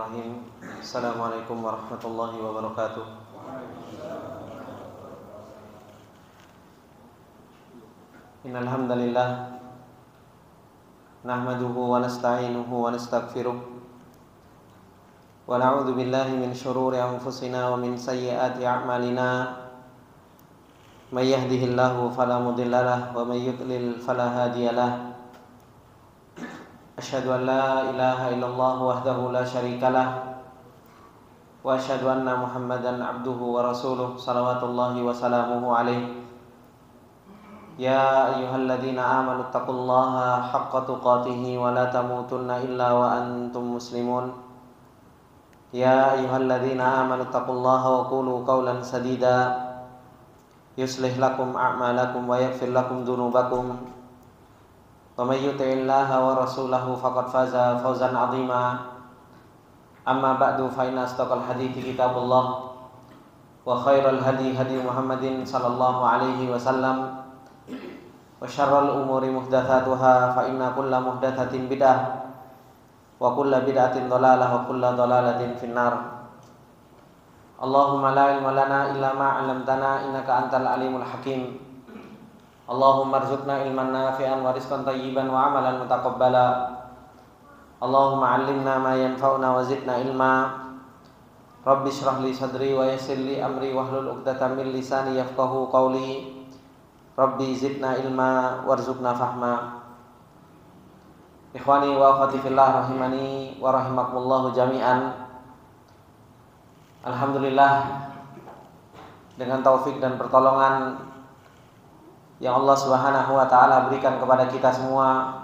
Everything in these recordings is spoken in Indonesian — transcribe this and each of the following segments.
Bismillahirrahmanirrahim. Assalamualaikum warahmatullahi wabarakatuh. Innal hamdalillah nahmaduhu wa nasta'inuhu wa nastaghfiruh wa na'udzu billahi min shururi anfusina wa min sayyiati a'malina. May yahdihillahu fala mudilla lahu wa may yudlil fala hadiya lahu. Asyhadu an la ilaha illallah wahdahu la syarika lah wa asyhadu anna Muhammadan abduhu wa rasuluh salawatullahi wa salamuhu alaihi. Ya ayyuhalladzina amanu taqullaha haqqa tuqatih wa la tamutunna illa wa antum muslimun. Ya ayyuhalladzina amanu taqullaha wa qulu qawlan sadida yuslih lakum a'malakum wa yaghfir lakum dhunubakum. Wa may yuti'illaha wa rasulahu faqad faza fawzan 'azima. Amma ba'du fa inna asdaqal hadithi kitabullah wa khairal hadi hadi Muhammadin sallallahu alaihi wasallam wa syarrul umuri muhdatsatuha fa inna kulla muhdatsatin bid'ah wa kulla bid'atin dhalalah wa kulla dhalalatin finnar. Allahumma la ilma lana illa ma 'allamtana innaka antal alimul hakim. Allahumma arzuqna ilman nafi'an wa rizqan tayyiban wa amalan mutaqabbala. Allahumma 'allimna ma yanfa'una wa zidna ilma. Rabbi shrah li sadri wa yassir li amri wahlul 'uqdatam min lisani yafqahu qawli. Rabbi zidna ilma warzuqna fahma. Ikhwani wa akhwati fillah rahimani wa rahimakumullah jami'an. Alhamdulillah, dengan taufik dan pertolongan yang Allah Subhanahu wa taala berikan kepada kita semua,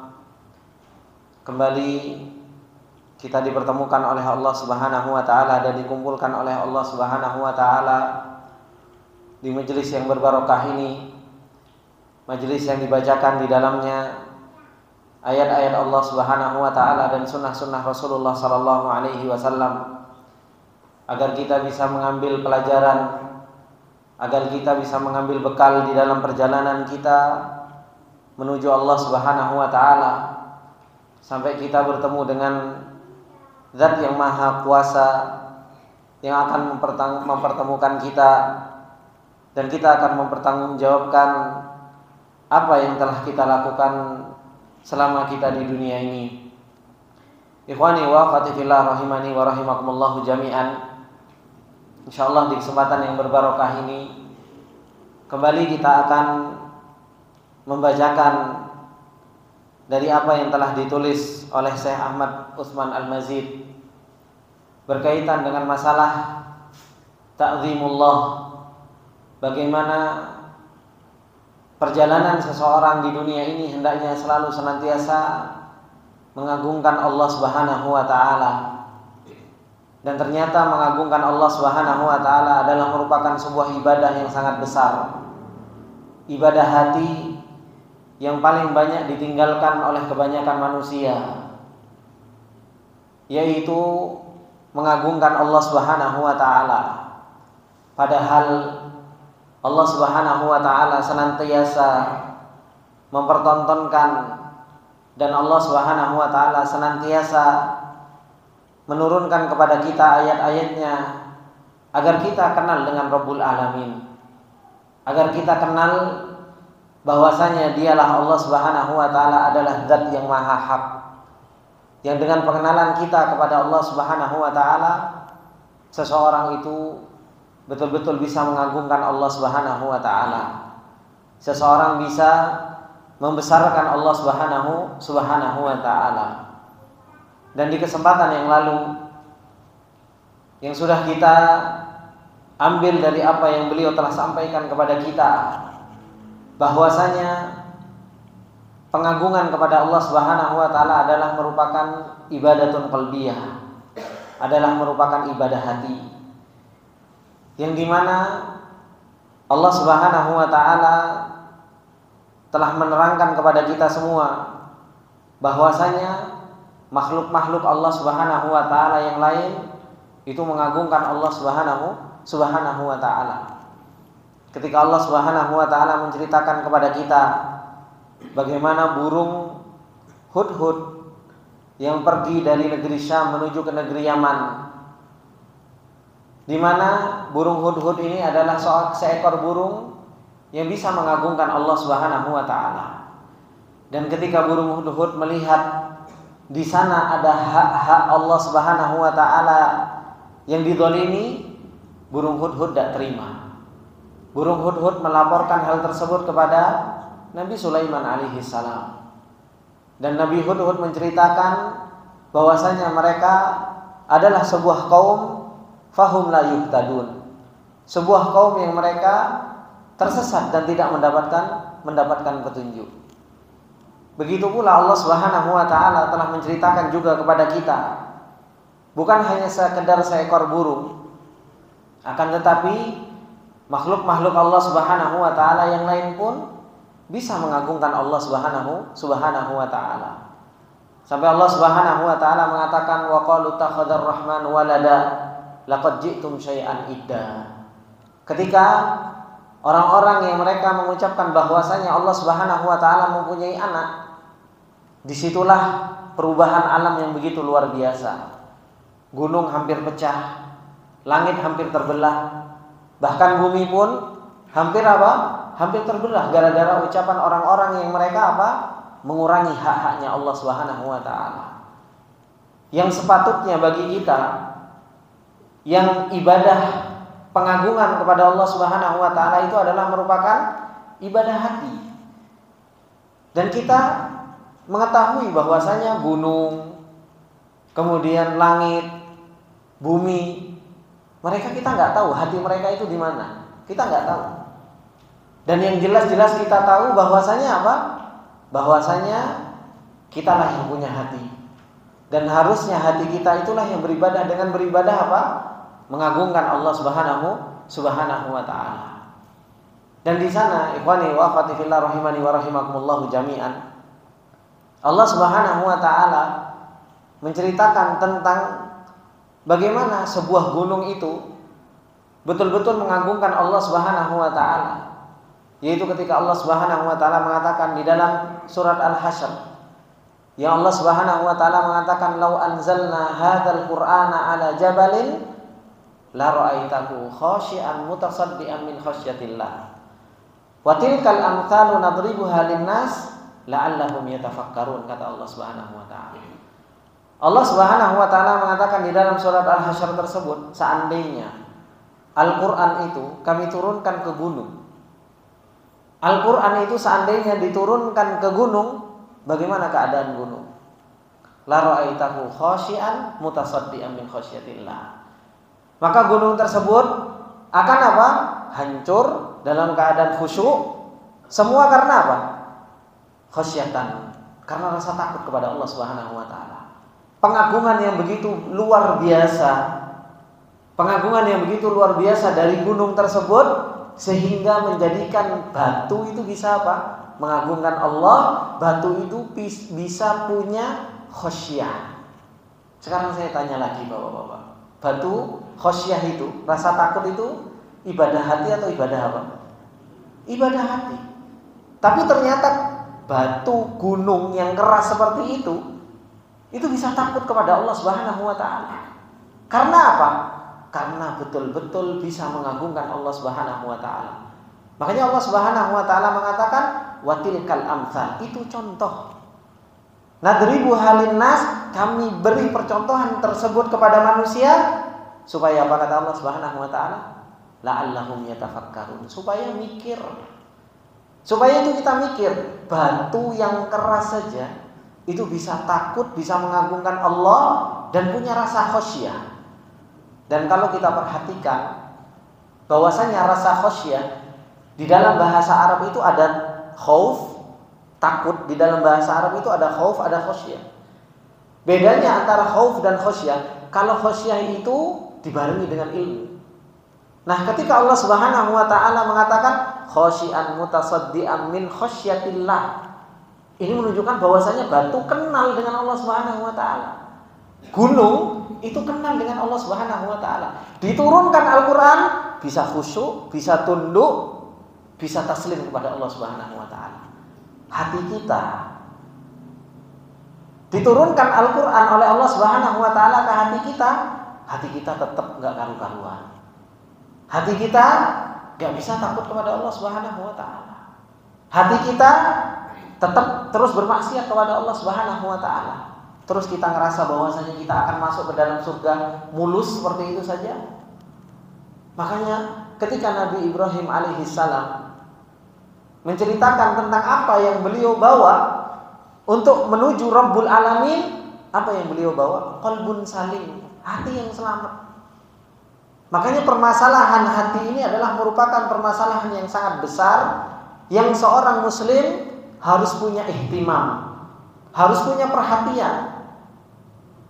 kembali kita dipertemukan oleh Allah Subhanahu wa taala dan dikumpulkan oleh Allah Subhanahu wa taala di majelis yang berbarokah ini, majelis yang dibacakan di dalamnya ayat-ayat Allah Subhanahu wa taala dan sunnah-sunnah Rasulullah sallallahu alaihi wasallam, agar kita bisa mengambil pelajaran, agar kita bisa mengambil bekal di dalam perjalanan kita menuju Allah Subhanahu wa taala, sampai kita bertemu dengan Zat yang Maha Kuasa yang akan mempertemukan kita, dan kita akan mempertanggungjawabkan apa yang telah kita lakukan selama kita di dunia ini. Ikhwani wa akhwati fillah rahimani wa rahimakumullah jami'an. Insyaallah di kesempatan yang berbarokah ini kembali kita akan membacakan dari apa yang telah ditulis oleh Syekh Ahmad Utsman Al-Mazid berkaitan dengan masalah ta'zimullah, bagaimana perjalanan seseorang di dunia ini hendaknya selalu senantiasa mengagungkan Allah Subhanahu wa taala. Dan ternyata mengagungkan Allah Subhanahu wa taala adalah merupakan sebuah ibadah yang sangat besar. Ibadah hati yang paling banyak ditinggalkan oleh kebanyakan manusia, yaitu mengagungkan Allah Subhanahu wa taala. Padahal Allah Subhanahu wa taala senantiasa mempertontonkan, dan Allah Subhanahu wa taala senantiasa menurunkan kepada kita ayat-ayatnya agar kita kenal dengan Rabbul Alamin, agar kita kenal bahwasanya dialah Allah Subhanahu wa taala adalah Zat yang Maha Hak, yang dengan pengenalan kita kepada Allah Subhanahu wa taala, seseorang itu betul-betul bisa mengagungkan Allah Subhanahu wa taala. Seseorang bisa membesarkan Allah Subhanahu wa taala. Dan di kesempatan yang lalu yang sudah kita ambil dari apa yang beliau telah sampaikan kepada kita, bahwasanya pengagungan kepada Allah Subhanahu wa taala adalah merupakan ibadatun qalbiyah, adalah merupakan ibadah hati, yang dimana Allah Subhanahu wa taala telah menerangkan kepada kita semua bahwasanya makhluk-makhluk Allah Subhanahu wa taala yang lain itu mengagungkan Allah Subhanahu wa taala. Ketika Allah Subhanahu wa taala menceritakan kepada kita bagaimana burung hudhud yang pergi dari negeri Syam menuju ke negeri Yaman, di mana burung hudhud ini adalah seekor burung yang bisa mengagungkan Allah Subhanahu wa taala. Dan ketika burung hudhud melihat di sana ada hak-hak Allah Subhanahu wa taala yang dizalimi, burung hudhud tidak terima. Burung hudhud melaporkan hal tersebut kepada Nabi Sulaiman alaihi salam. Dan Nabi Hudhud menceritakan bahwasanya mereka adalah sebuah kaum fahum la yuhtadun, sebuah kaum yang mereka tersesat dan tidak mendapatkan petunjuk. Begitu pula Allah Subhanahu wa taala telah menceritakan juga kepada kita, bukan hanya sekedar seekor burung, akan tetapi makhluk-makhluk Allah Subhanahu wa taala yang lain pun bisa mengagungkan Allah Subhanahu wa taala. Sampai Allah Subhanahu wa taala mengatakan wa qalu takhadar rahman walada laqad ji'tum syai'an idda. Ketika orang-orang yang mereka mengucapkan bahwasanya Allah Subhanahu wa taala mempunyai anak, disitulah perubahan alam yang begitu luar biasa. Gunung hampir pecah, langit hampir terbelah, bahkan bumi pun hampir hampir terbelah gara-gara ucapan orang-orang yang mereka mengurangi hak-haknya Allah Subhanahu wa taala. Yang sepatutnya bagi kita yang ibadah pengagungan kepada Allah Subhanahu wa taala itu adalah merupakan ibadah hati. Dan kita mengetahui bahwasanya gunung, kemudian langit, bumi, kita nggak tahu hati mereka itu di mana. Kita nggak tahu. Dan yang jelas-jelas kita tahu bahwasanya bahwasanya kitalah yang punya hati. Dan harusnya hati kita itulah yang beribadah dengan beribadah mengagungkan Allah Subhanahu wa taala. Dan di sana ikhwani wa akhwati fillah rahimani wa rahimakumullah jami'an, Allah Subhanahu wa taala menceritakan tentang bagaimana sebuah gunung itu betul-betul mengagungkan Allah Subhanahu wa taala. Yaitu ketika Allah Subhanahu wa taala mengatakan di dalam surat Al-Hasyr, yang Allah Subhanahu wa taala mengatakan lau anzalna hadzal qur'ana ala jabalin la ra'aitahu khashi'an mutasaddian min khasyatillah wa tilkal amthalu nadribuha lin-nas la'allahum yatafakkarun, kata Allah Subhanahu wa taala. Allah Subhanahu wa taala mengatakan di dalam surat Al-Hasyr tersebut, seandainya Al-Qur'an itu kami turunkan ke gunung, Al-Quran itu seandainya diturunkan ke gunung, bagaimana keadaan gunung? La ra'aitahu khashi'an mutasaddian min khasyatillah. Maka gunung tersebut akan hancur dalam keadaan khusyuk. Semua karena khasyatan, karena rasa takut kepada Allah Subhanahu wa taala. Pengagungan yang begitu luar biasa. Pengagungan yang begitu luar biasa dari gunung tersebut, sehingga menjadikan batu itu bisa mengagungkan Allah. Batu itu bisa punya khosyah. Sekarang saya tanya lagi bapak-bapak, batu khosyah itu, rasa takut itu ibadah hati atau ibadah apa? Ibadah hati. Tapi ternyata batu gunung yang keras seperti itu bisa takut kepada Allah Subhanahu wa taala. Karena apa? Karena betul-betul bisa mengagungkan Allah Subhanahu wa taala. Makanya Allah Subhanahu wa taala mengatakan watilkal amsal, itu contoh. Nadribu halinnas, kami beri percontohan tersebut kepada manusia supaya apa, kata Allah Subhanahu wa taala? La'allahum yatafakkarun, supaya mikir. Supaya itu kita mikir, batu yang keras saja itu bisa takut, bisa mengagungkan Allah dan punya rasa khasyah. Dan kalau kita perhatikan bahwasanya rasa khasyah di dalam bahasa Arab itu ada khauf, takut. Di dalam bahasa Arab itu ada khauf, ada khasyah. Bedanya antara khauf dan khasyah, kalau khasyah itu dibarengi dengan ilmu. Nah, ketika Allah Subhanahu wa taala mengatakan khasyian mutasaddian min khasyatillah, ini menunjukkan bahwasanya batu kenal dengan Allah Subhanahu wa taala. Gunung itu kenal dengan Allah Subhanahu wa taala. Diturunkan Al-Qur'an bisa khusyuk, bisa tunduk, bisa taslim kepada Allah Subhanahu wa taala. Hati kita diturunkan Al-Quran oleh Allah Subhanahu wa Ta'ala ke hati kita tetap nggak karu-karuan. Hati kita nggak bisa takut kepada Allah Subhanahu wa Ta'ala. Hati kita tetap terus bermaksiat kepada Allah Subhanahu wa Ta'ala. Terus kita ngerasa bahwasanya kita akan masuk ke dalam surga mulus seperti itu saja. Makanya ketika Nabi Ibrahim alaihissalam menceritakan tentang apa yang beliau bawa untuk menuju Rabbul Alamin, apa yang beliau bawa? Qalbun salim, hati yang selamat. Makanya permasalahan hati ini adalah merupakan permasalahan yang sangat besar, yang seorang muslim harus punya ihtimam, harus punya perhatian.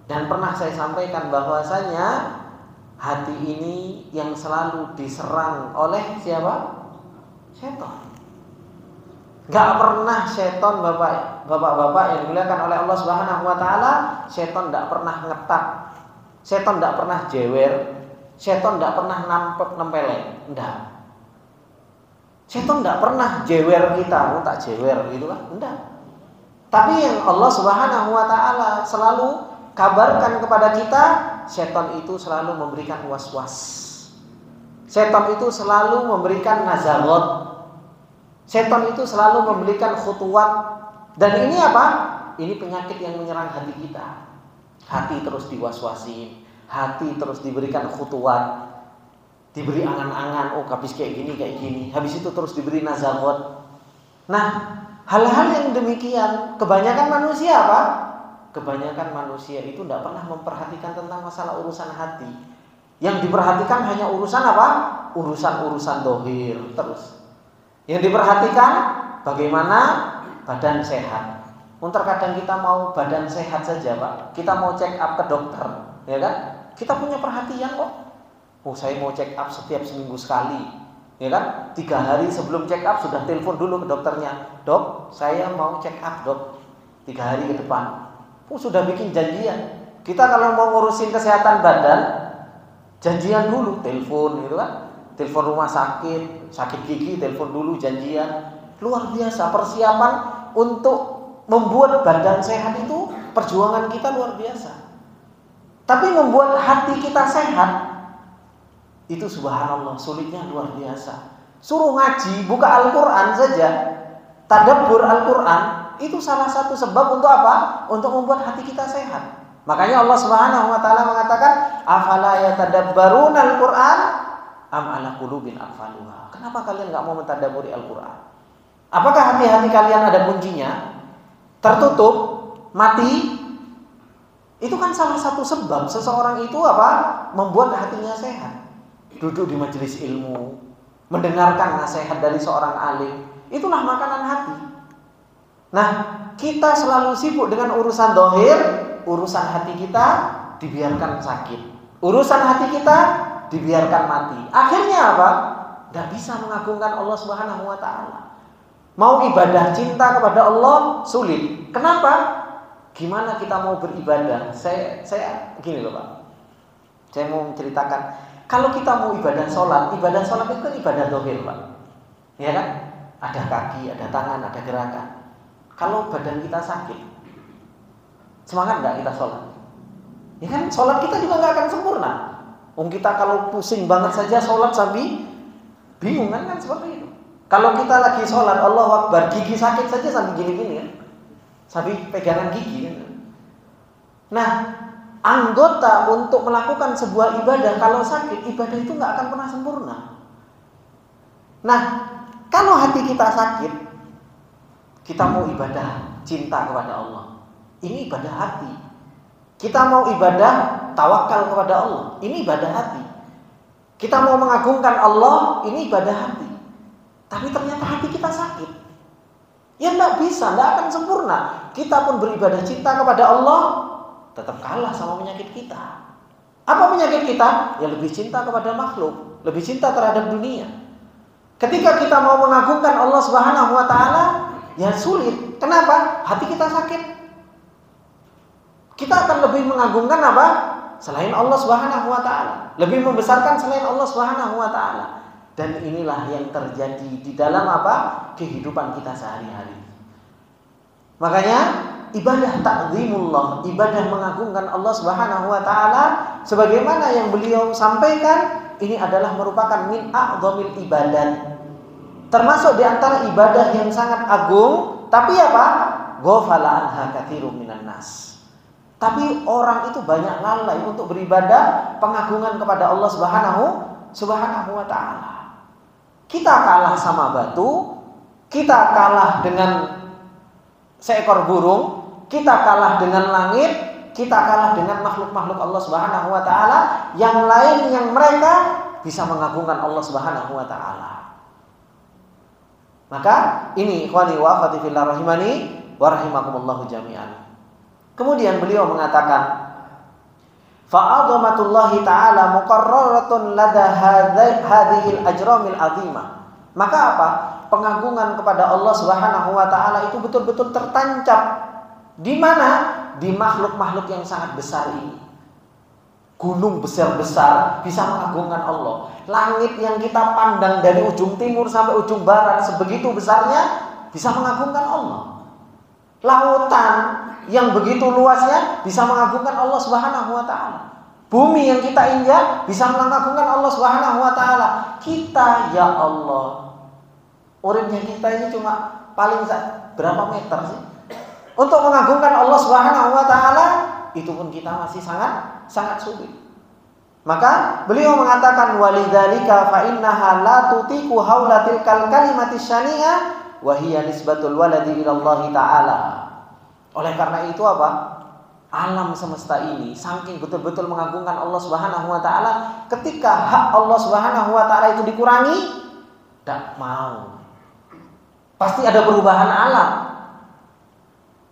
Dan pernah saya sampaikan bahwasanya hati ini yang selalu diserang oleh siapa? Setan. Gak pernah setan, bapak-bapak yang dimuliakan oleh Allah Subhanahu wa Ta'ala, setan gak pernah ngetak, setan gak pernah jewer, setan gak pernah nempeleng, enggak. Setan gak pernah jewer kita, tak jewer gitu kan, enggak. Tapi yang Allah Subhanahu wa Ta'ala selalu kabarkan kepada kita, setan itu selalu memberikan was-was. Setan itu selalu memberikan nazarat. Setan itu selalu memberikan khutuwat. Dan ini apa? Ini penyakit yang menyerang hati kita. Hati terus diwaswasin, hati terus diberikan khutuwat, diberi angan-angan, oh habis kayak gini. Habis itu terus diberi nazarat. Nah, hal-hal yang demikian kebanyakan manusia apa? Kebanyakan manusia itu tidak pernah memperhatikan tentang masalah urusan hati. Yang diperhatikan hanya urusan apa? Urusan-urusan dohir terus. Yang diperhatikan bagaimana badan sehat. Terkadang kita mau badan sehat saja, Pak. Kita mau check up ke dokter, ya kan? Kita punya perhatian kok. Oh, saya mau check up setiap seminggu sekali, ya kan? 3 hari sebelum check up sudah telepon dulu ke dokternya. Dok, saya mau check up, Dok. 3 hari ke depan. Sudah bikin janjian. Kita kalau mau ngurusin kesehatan badan, janjian dulu, telepon gitu kan. Telepon rumah sakit gigi, telepon dulu janjian. Luar biasa persiapan untuk membuat badan sehat itu, perjuangan kita luar biasa. Tapi membuat hati kita sehat itu subhanallah sulitnya luar biasa. Suruh ngaji, buka Al-Quran saja, tadabbur Al-Quran, itu salah satu sebab untuk apa? Untuk membuat hati kita sehat. Makanya Allah Subhanahu wa Ta'ala mengatakan, afala yatadabbaruna Al-Quran am ala qulubin aqfaluha. Kenapa kalian enggak mau mentadabburi Al-Quran? Apakah hati-hati kalian ada kuncinya? Tertutup, mati? Itu kan salah satu sebab seseorang itu apa? Membuat hatinya sehat. Duduk di majelis ilmu, mendengarkan nasihat dari seorang alim, itulah makanan hati. Nah, kita selalu sibuk dengan urusan dohir, urusan hati kita dibiarkan sakit, urusan hati kita dibiarkan mati. Akhirnya apa? Tidak bisa mengagungkan Allah Subhanahu wa Ta'ala. Mau ibadah cinta kepada Allah sulit. Kenapa? Gimana kita mau beribadah? Saya gini loh Pak. Saya mau menceritakan, kalau kita mau ibadah sholat itu kan ibadah dohir Pak. Ya kan? Ada kaki, ada tangan, ada gerakan. Kalau badan kita sakit, semangat nggak kita sholat? Ya kan? Sholat kita juga nggak akan sempurna. Kita kalau pusing banget saja sholat sampai bingung kan seperti itu. Kalau kita lagi sholat Allahu Akbar, gigi sakit saja sampai gini-gini kan, sampai pegangan gigi kan. Nah, anggota untuk melakukan sebuah ibadah kalau sakit, ibadah itu nggak akan pernah sempurna. Nah, kalau hati kita sakit, kita mau ibadah cinta kepada Allah, ini ibadah hati. Kita mau ibadah tawakal kepada Allah, ini ibadah hati. Kita mau mengagungkan Allah, ini ibadah hati. Tapi ternyata hati kita sakit, ya tidak bisa, tidak akan sempurna. Kita pun beribadah cinta kepada Allah, tetap kalah sama penyakit kita. Apa penyakit kita? Ya lebih cinta kepada makhluk, lebih cinta terhadap dunia. Ketika kita mau mengagungkan Allah Subhanahu wa Ta'ala, ya sulit. Kenapa? Hati kita sakit. Kita akan lebih mengagungkan apa? Selain Allah Subhanahu wa Ta'ala, lebih membesarkan selain Allah Subhanahu wa Ta'ala. Dan inilah yang terjadi di dalam apa? Kehidupan kita sehari-hari. Makanya ibadah ta'zimullah, ibadah mengagungkan Allah Subhanahu wa taala sebagaimana yang beliau sampaikan, ini adalah merupakan min a'dhamil ibadat. Termasuk di antara ibadah yang sangat agung, tapi apa? Ghafala anha katsirun minan nas. Tapi orang itu banyak lalai untuk beribadah pengagungan kepada Allah Subhanahu wa taala. Kita kalah sama batu, kita kalah dengan seekor burung, kita kalah dengan langit, kita kalah dengan makhluk-makhluk Allah Subhanahu wa taala yang lain yang mereka bisa mengagungkan Allah Subhanahu wa taala. Maka ini ikhwani wa akhwati fillah rahimani wa rahimakumullahu jami'an. Kemudian beliau mengatakan fa'adhamatullahi ta'ala muqarraratun lada hadhil ajramil azimah. Maka apa? Pengagungan kepada Allah Subhanahu wa taala itu betul-betul tertancap di mana? Di makhluk-makhluk yang sangat besar ini. Gunung besar-besar bisa mengagungkan Allah. Langit yang kita pandang dari ujung timur sampai ujung barat sebegitu besarnya bisa mengagungkan Allah. Lautan yang begitu luasnya bisa mengagungkan Allah Subhanahu wa taala. Bumi yang kita injak bisa mengagungkan Allah Subhanahu wa taala. Kita ya Allah, uripnya kita ini cuma paling berapa meter sih? Untuk mengagungkan Allah Subhanahu wa taala itu pun kita masih sangat sulit. Maka beliau mengatakan walidzalika fa innaha la tutiqu haulatil kalimati syani'ah wa hiya nisbatul waladi ila Allah taala. Oleh karena itu apa? Alam semesta ini saking betul-betul mengagungkan Allah Subhanahu wa taala, ketika hak Allah Subhanahu wa taala itu dikurangi, tidak mau. Pasti ada perubahan alam.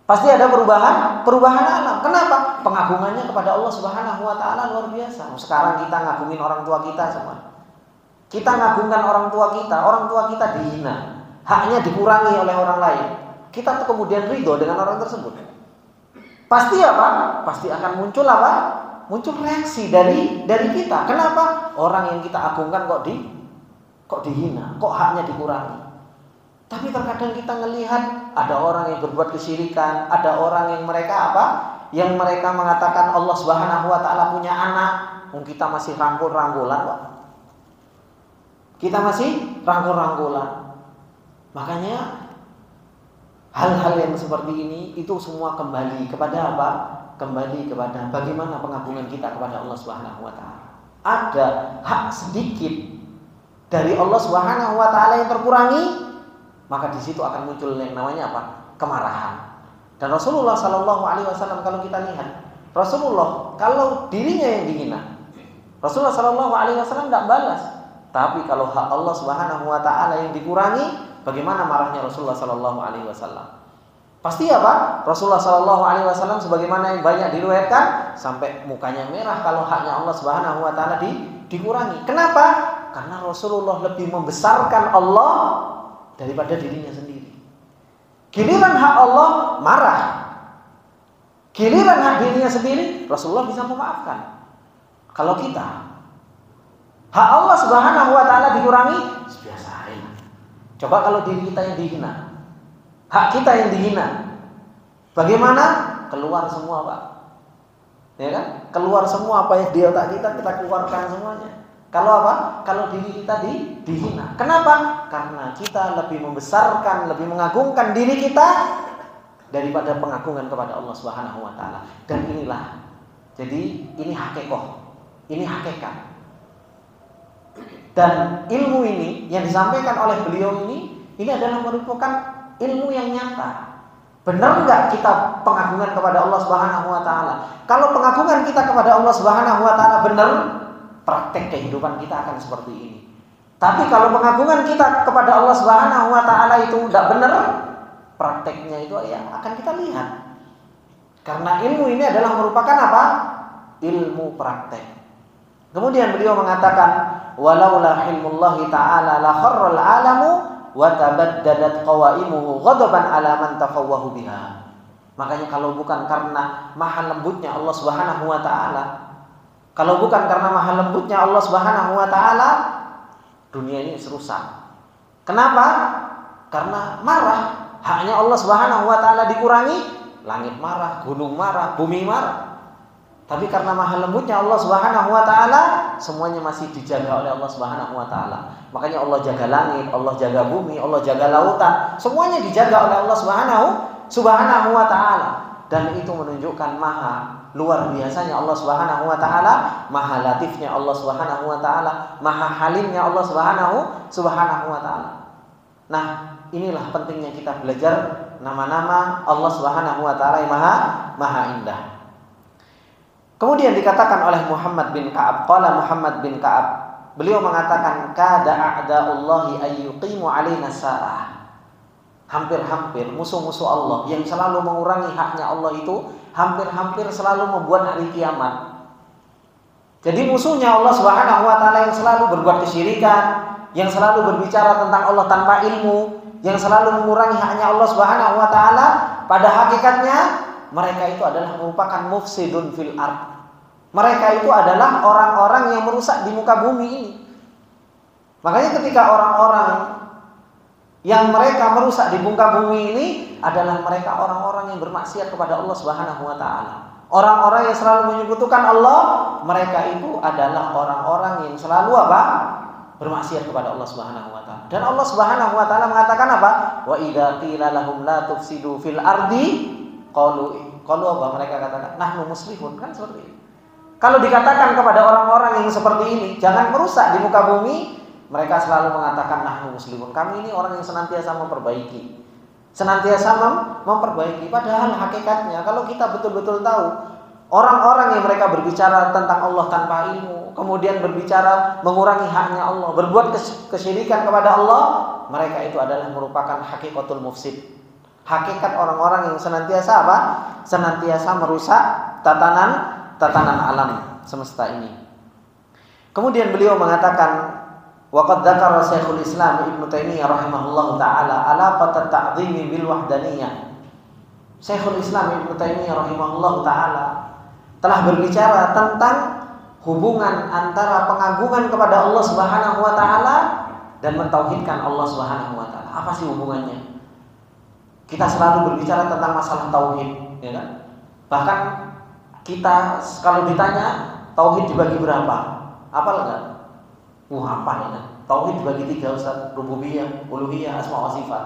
Pasti ada perubahan alam. Kenapa? Pengagungannya kepada Allah Subhanahu wa taala luar biasa. Sekarang kita ngagumin orang tua kita semua. Kita ngagungkan orang tua kita dihina, haknya dikurangi oleh orang lain. Kita tuh kemudian ridho dengan orang tersebut. Pasti apa? Pasti akan muncul apa? Muncul reaksi dari kita. Kenapa? Orang yang kita agungkan kok dihina, kok haknya dikurangi. Tapi terkadang kita melihat ada orang yang berbuat kesyirikan, ada orang yang mereka apa? Yang mereka mengatakan Allah Subhanahu wa taala punya anak, kita masih rangkul-rangkulan, Pak. Kita masih rangkul-rangkulan. Makanya hal-hal yang seperti ini itu semua kembali kepada apa? Kembali kepada bagaimana pengagungan kita kepada Allah Subhanahu wa taala. Ada hak sedikit dari Allah Subhanahu wa taala yang terkurangi, maka di situ akan muncul yang namanya apa? Kemarahan. Dan Rasulullah Shallallahu alaihi wasallam kalau kita lihat, Rasulullah kalau dirinya yang dihina, Rasulullah Shallallahu alaihi wasallam tidak balas. Tapi kalau hak Allah Subhanahu wa taala yang dikurangi, bagaimana marahnya Rasulullah Shallallahu alaihi wasallam? Pasti apa? Rasulullah Shallallahu alaihi wasallam sebagaimana yang banyak diriwayatkan sampai mukanya merah kalau haknya Allah Subhanahu wa taala dikurangi. Kenapa? Karena Rasulullah lebih membesarkan Allah daripada dirinya sendiri. Giliran hak Allah marah, giliran hak dirinya sendiri Rasulullah bisa memaafkan. Kalau kita hak Allah Subhanahu wa taala dikurangi, biasa aja. Coba kalau diri kita yang dihina, hak kita yang dihina, bagaimana? Keluar semua, Pak. Ya kan? Keluar semua apa yang di otak kita keluarkan semuanya. Kalau apa? Kalau diri kita dihina. Kenapa? Karena kita lebih membesarkan, lebih mengagungkan diri kita daripada pengagungan kepada Allah Subhanahu wa taala. Dan inilah. Jadi ini hakikat. Dan ilmu ini yang disampaikan oleh beliau ini adalah merupakan ilmu yang nyata. Benar enggak kita pengagungan kepada Allah Subhanahu wa taala? Kalau pengagungan kita kepada Allah Subhanahu wa taala benar, praktek kehidupan kita akan seperti ini. Tapi kalau pengagungan kita kepada Allah Subhanahu wa taala itu tidak benar, prakteknya itu ya akan kita lihat. Karena ilmu ini adalah merupakan apa? Ilmu praktek. Kemudian beliau mengatakan, walaula hilmullahi ta'ala la kharral alamu wa tabaddadat qawaimuhu ghadaban ala man tafawwahu biha. Makanya kalau bukan karena maha lembutnya Allah Subhanahu wa taala, kalau bukan karena maha lembutnya Allah Subhanahu wa taala, dunia ini rusak. Kenapa? Karena marah, haknya Allah Subhanahu wa taala dikurangi, langit marah, gunung marah, bumi marah. Tapi karena maha lembutnya Allah Subhanahu wa taala, semuanya masih dijaga oleh Allah Subhanahu wa taala. Makanya Allah jaga langit, Allah jaga bumi, Allah jaga lautan, semuanya dijaga oleh Allah Subhanahu wa taala. Dan itu menunjukkan maha luar biasanya Allah Subhanahu wa taala, maha latifnya Allah Subhanahu wa taala, maha halimnya Allah Subhanahu wa taala. Nah, inilah pentingnya kita belajar nama-nama Allah Subhanahu wa taala yang maha indah. Kemudian dikatakan oleh Muhammad bin Ka'ab, qala Muhammad bin Ka'ab, beliau mengatakan kada a'da'ullahi ayyuqimu 'alaina sa'ah. Hampir-hampir musuh-musuh Allah yang selalu mengurangi haknya Allah itu hampir-hampir selalu membuat hari kiamat. Jadi musuhnya Allah Subhanahu wa taala yang selalu berbuat kesyirikan, yang selalu berbicara tentang Allah tanpa ilmu, yang selalu mengurangi haknya Allah Subhanahu wa taala, pada hakikatnya mereka itu adalah merupakan mufsidun fil ard. Mereka itu adalah orang-orang yang merusak di muka bumi ini. Makanya ketika orang-orang yang mereka merusak di muka bumi ini adalah mereka orang-orang yang bermaksiat kepada Allah Subhanahu wa taala. Orang-orang yang selalu menyekutukan Allah, mereka itu adalah orang-orang yang selalu apa? Bermaksiat kepada Allah Subhanahu wa taala. Dan Allah Subhanahu wa taala mengatakan apa? Wa idza qila lahum la tufsidu fil ardi qalu apa? Mereka katakan nahnu muslihun, kan seperti itu. Kalau dikatakan kepada orang-orang yang seperti ini, jangan merusak di muka bumi, mereka selalu mengatakan nahnu muslimun. Kami ini orang yang senantiasa memperbaiki. Senantiasa memperbaiki. Padahal hakikatnya kalau kita betul-betul tahu orang-orang yang mereka berbicara tentang Allah tanpa ilmu, kemudian berbicara mengurangi haknya Allah, berbuat kesyirikan kepada Allah, mereka itu adalah merupakan hakikatul mufsid. Hakikat orang-orang yang senantiasa apa? Senantiasa merusak tatanan alam semesta ini. Kemudian beliau mengatakan, waqad dzakara Syekhul Islam Ibnu Taimiyah rahimahullahu taala alaqat at-ta'dhim bil wahdaniyah. Syekhul Islam Ibnu Taimiyah rahimahullahu taala telah berbicara tentang hubungan antara pengagungan kepada Allah Subhanahu wa taala dan mentauhidkan Allah Subhanahu wa taala. Apa sih hubungannya? Kita selalu berbicara tentang masalah tauhid, ya kan? Bahkan kita kalau ditanya tauhid dibagi berapa? Apal enggak? Apa ya? Tauhid dibagi 3, Ustaz. Rububiyah, uluhiyah, asma wa sifat.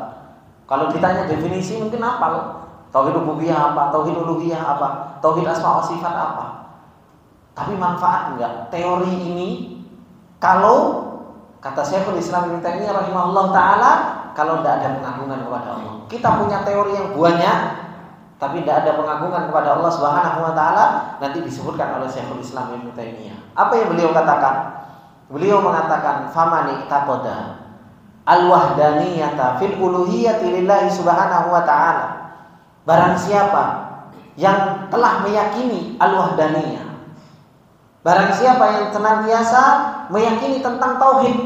Kalau ditanya definisi mungkin apal. Tauhid rububiyah apa? Tauhid uluhiyah apa? Tauhid asma wa sifat apa? Tapi manfaat enggak? Teori ini kalau kata Syekhul Islam Ibnu Taimiyah rahimahullah taala, kalau tidak ada pengagungan kepada Allah. Kita punya teori yang banyak, tapi tidak ada pengagungan kepada Allah Subhanahu wa taala, nanti disebutkan oleh Syekhul Islam Ibnu Taimiyah. Apa yang beliau katakan? Beliau mengatakan famani taqada al-wahdaniyata fil uluhiyyati lillahi subhanahu wa ta'ala. Barang siapa yang telah meyakini al-wahdaniyah, barang siapa yang senantiasa meyakini tentang tauhid,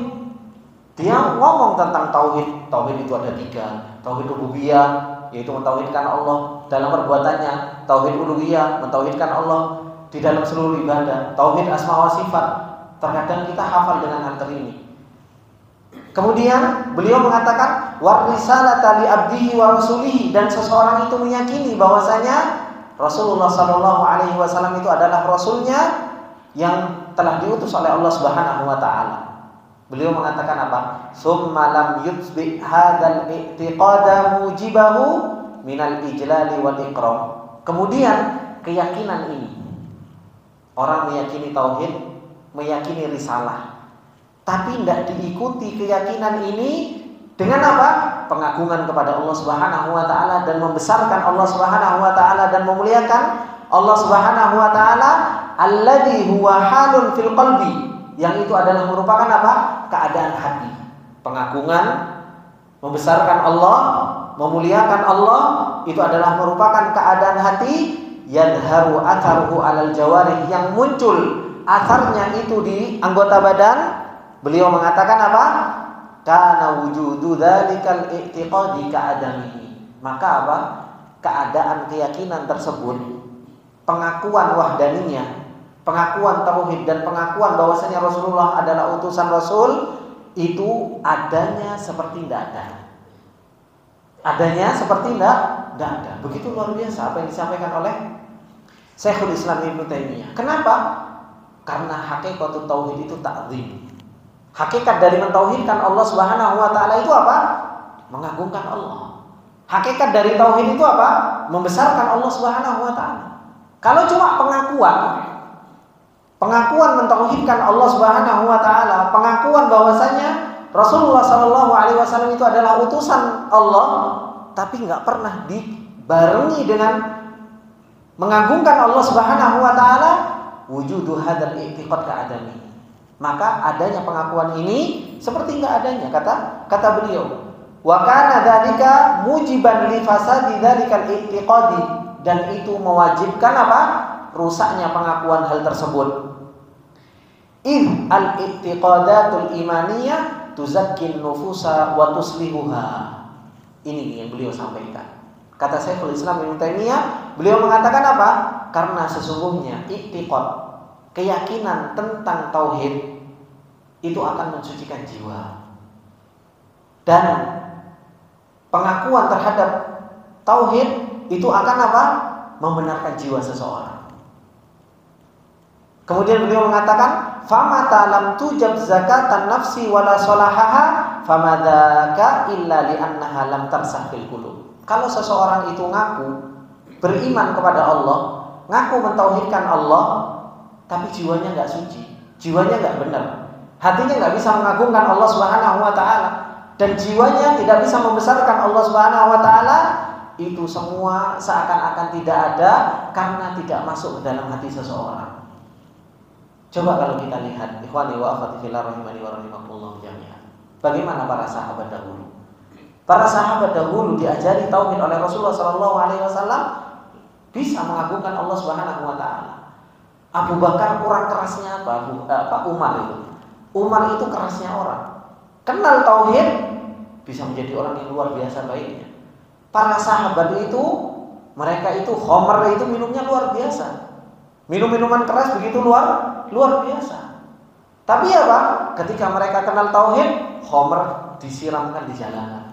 dia ngomong tentang tauhid. Tauhid itu ada 3. Tauhid rububiyah, yaitu mentauhidkan Allah dalam perbuatannya. Tauhid uluhiyah, mentauhidkan Allah di dalam seluruh ibadah. Tauhid asma wa sifat, terkadang kita hafal dengan antar ini. Kemudian beliau mengatakan war risalata li abdihi wa rasulihi, dan seseorang itu meyakini bahwasanya Rasulullah sallallahu alaihi wasallam itu adalah rasulnya yang telah diutus oleh Allah Subhanahu wa taala. Beliau mengatakan apa? Summa lam yutsbi hadzal i'tiqada mujibahu minal ijlali wal ikram. Kemudian keyakinan ini, orang meyakini tauhid, meyakini risalah, tapi tidak diikuti keyakinan ini dengan apa? Pengagungan kepada Allah Subhanahu wa taala dan membesarkan Allah Subhanahu wa taala dan memuliakan Allah Subhanahu wa taala, alladzi huwa halun fil qalbi, yang itu adalah merupakan apa? Keadaan hati. Pengagungan, membesarkan Allah, memuliakan Allah, itu adalah merupakan keadaan hati, yadharu atharuhu alal jawarih, yang muncul atharnya itu di anggota badan. Beliau mengatakan apa? Kana wujudu dzalikal i'tiqadi ka'adamihi. Maka apa? Keadaan keyakinan tersebut, pengakuan wahdaniyah, pengakuan tauhid dan pengakuan bahwasanya Rasulullah adalah utusan Rasul, itu adanya seperti tidak ada. Adanya seperti tidak Tidak ada. Begitu luar biasa apa yang disampaikan oleh Syekhul Islam Ibnu Taimiyah. Kenapa? Karena hakikat tauhid itu ta'zim. Hakikat dari mentauhidkan Allah Subhanahu wa taala itu apa? Mengagungkan Allah. Hakikat dari tauhid itu apa? Membesarkan Allah Subhanahu wa taala. Kalau cuma pengakuan mentauhidkan Allah Subhanahu wa taala, pengakuan bahwasanya Rasulullah sallallahu alaihi wasallam itu adalah utusan Allah, tapi nggak pernah dibarengi dengan mengagungkan Allah Subhanahu wa taala, wujudu hadzal i'tiqad ka'adami. Maka adanya pengakuan ini seperti enggak adanya, kata beliau. Wa kana dzalika mujiban li fasadi dzalikal i'tiqadi, dan itu mewajibkan apa? Rusaknya pengakuan hal tersebut. Al-i'tiqadatul imaniyah tuzakkin nufusa wa tuslihuha. Ini yang beliau sampaikan. Kata Syekhul Islam Ibnu Taimiyah, beliau mengatakan apa? Karena sesungguhnya i'tiqad, keyakinan tentang tauhid itu akan mensucikan jiwa. Dan pengakuan terhadap tauhid itu akan apa? Membenarkan jiwa seseorang. Kemudian beliau mengatakan, "Famata lam tujab zakatan nafsi wala salahaha, famadzaka illa li'annaha lam tarsah fil qulub." Kalau seseorang itu ngaku beriman kepada Allah, ngaku mentauhidkan Allah, tapi jiwanya nggak suci, jiwanya nggak benar, hatinya nggak bisa mengagungkan Allah Subhanahu wa taala, dan jiwanya tidak bisa membesarkan Allah Subhanahu wa taala, itu semua seakan-akan tidak ada karena tidak masuk ke dalam hati seseorang. Coba kalau kita lihat, ikhwani wa akhwati fillah rahimani wa rahimakumullah jami'an. Bagaimana para sahabat dahulu? Para sahabat dahulu diajari tauhid oleh Rasulullah sallallahu alaihi wasallam, bisa mengagungkan Allah Subhanahu wa taala. Abu Bakar kurang kerasnya apa? Umar itu. Umar itu kerasnya orang. Kenal tauhid, bisa menjadi orang yang luar biasa baiknya. Para sahabat itu, mereka itu khamr itu minumnya luar biasa. Minum-minuman keras begitu luar biasa. Tapi apa? Ketika mereka kenal tauhid, khamr disiramkan di jalanan.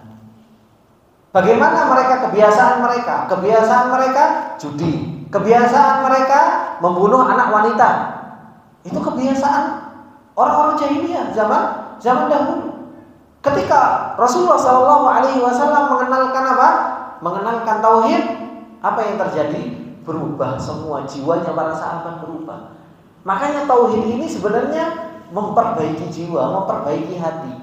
Bagaimana mereka kebiasaan mereka? Kebiasaan mereka judi. Kebiasaan mereka membunuh anak wanita. Itu kebiasaan orang-orang jahiliyah zaman dahulu. Ketika Rasulullah Shallallahu Alaihi Wasallam mengenalkan apa? Mengenalkan tauhid, apa yang terjadi? Berubah semua, jiwanya para sahabat berubah. Makanya tauhid ini sebenarnya memperbaiki jiwa, memperbaiki hati.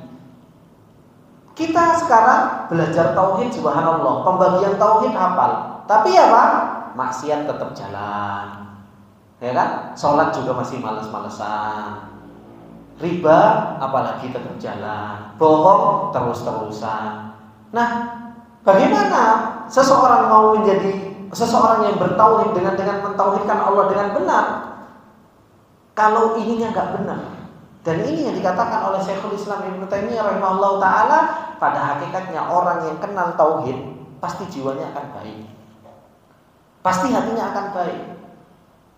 Kita sekarang belajar tauhid, subhanallah, pembagian tauhid hafal, tapi apa? Maksiat tetap jalan, ya kan? Sholat juga masih males-malesan, riba apalagi tetap jalan, bohong terus-terusan. Nah, bagaimana seseorang mau menjadi seseorang yang bertauhid dengan mentauhidkan Allah dengan benar, kalau ininya nggak benar? Dan ini yang dikatakan oleh Syekhul Islam Ibnu Taimiyah rahimahullah taala, pada hakikatnya orang yang kenal tauhid pasti jiwanya akan baik. Pasti hatinya akan baik.